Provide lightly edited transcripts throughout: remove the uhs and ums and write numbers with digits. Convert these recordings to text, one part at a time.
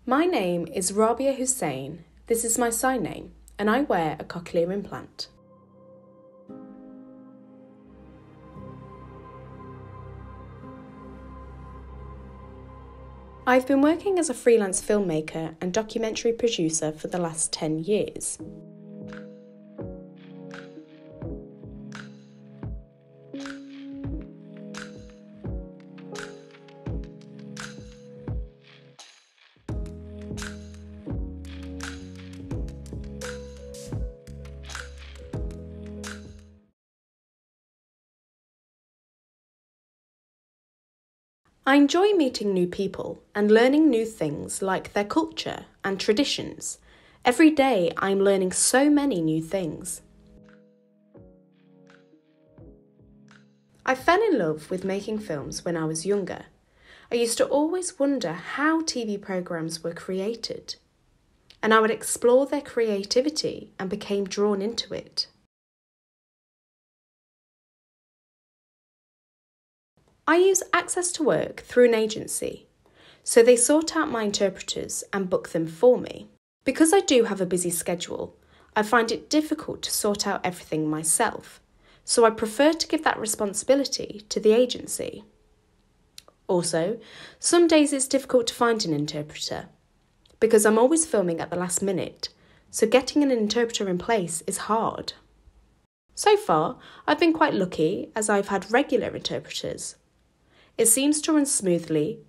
My name is Raabia Hussein. This is my sign name, and I wear a cochlear implant. I've been working as a freelance filmmaker and documentary producer for the last 10 years. I enjoy meeting new people and learning new things like their culture and traditions. Every day I'm learning so many new things. I fell in love with making films when I was younger. I used to always wonder how TV programmes were created, and I would explore their creativity and became drawn into it. I use Access to Work through an agency, so they sort out my interpreters and book them for me. Because I do have a busy schedule, I find it difficult to sort out everything myself, so I prefer to give that responsibility to the agency. Also, some days it's difficult to find an interpreter, because I'm always filming at the last minute, so getting an interpreter in place is hard. So far, I've been quite lucky as I've had regular interpreters. It seems to run smoothly.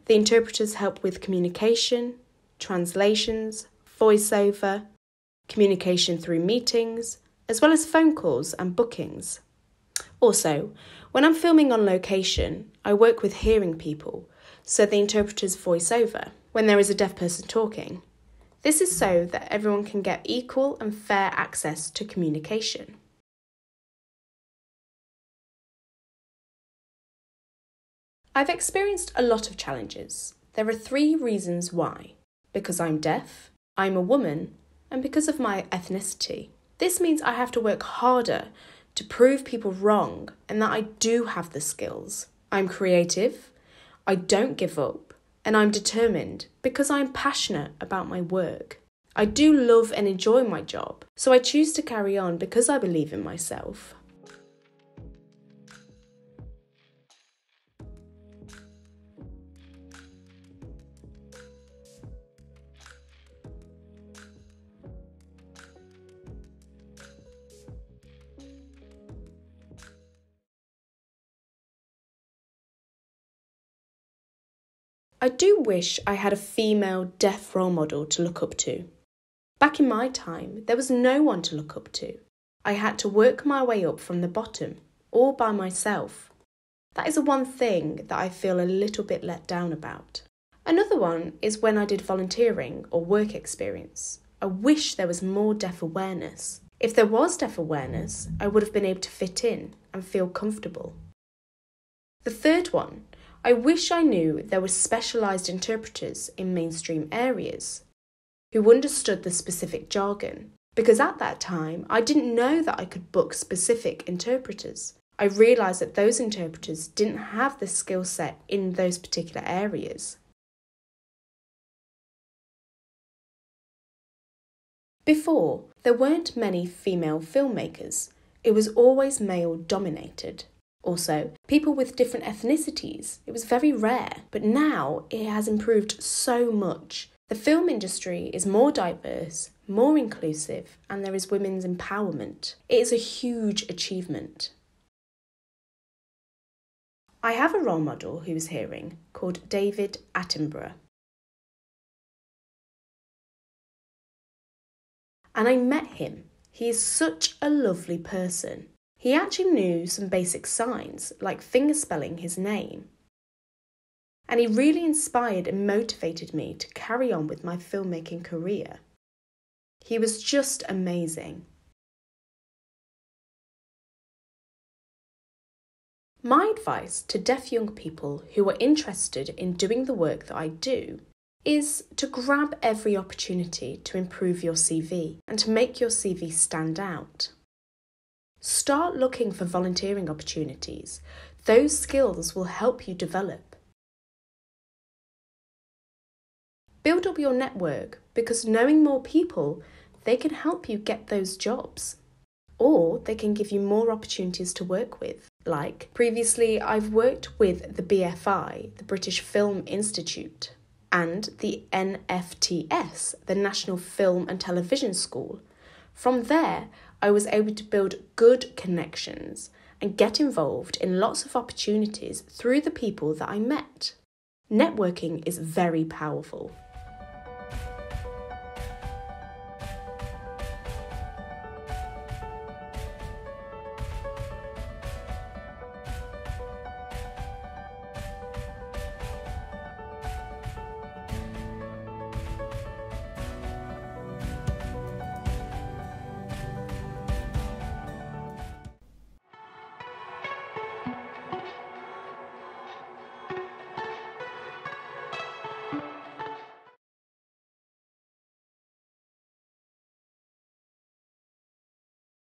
The interpreters help with communication, translations, voiceover, communication through meetings, as well as phone calls and bookings. Also, when I'm filming on location, I work with hearing people, so the interpreters voice over when there is a deaf person talking. This is so that everyone can get equal and fair access to communication. I've experienced a lot of challenges. There are 3 reasons why. Because I'm deaf, I'm a woman, and because of my ethnicity. This means I have to work harder to prove people wrong and that I do have the skills. I'm creative, I don't give up, and I'm determined because I'm passionate about my work. I do love and enjoy my job, so I choose to carry on because I believe in myself. I do wish I had a female deaf role model to look up to. Back in my time, there was no one to look up to. I had to work my way up from the bottom, all by myself. That is the one thing that I feel a little bit let down about. Another one is when I did volunteering or work experience. I wish there was more deaf awareness. If there was deaf awareness, I would have been able to fit in and feel comfortable. The third one, I wish I knew there were specialised interpreters in mainstream areas who understood the specific jargon, because at that time I didn't know that I could book specific interpreters. I realised that those interpreters didn't have the skill set in those particular areas. Before, there weren't many female filmmakers. It was always male dominated. Also, people with different ethnicities, it was very rare, but now it has improved so much. The film industry is more diverse, more inclusive, and there is women's empowerment. It is a huge achievement. I have a role model who is hearing called David Attenborough. And I met him. He is such a lovely person. He actually knew some basic signs, like fingerspelling his name. And he really inspired and motivated me to carry on with my filmmaking career. He was just amazing. My advice to deaf young people who are interested in doing the work that I do is to grab every opportunity to improve your CV and to make your CV stand out. Start looking for volunteering opportunities. Those skills will help you develop. Build up your network because knowing more people, they can help you get those jobs. Or they can give you more opportunities to work with. Like previously, I've worked with the BFI, the British Film Institute, and the NFTS, the National Film and Television School. From there, I was able to build good connections and get involved in lots of opportunities through the people that I met. Networking is very powerful.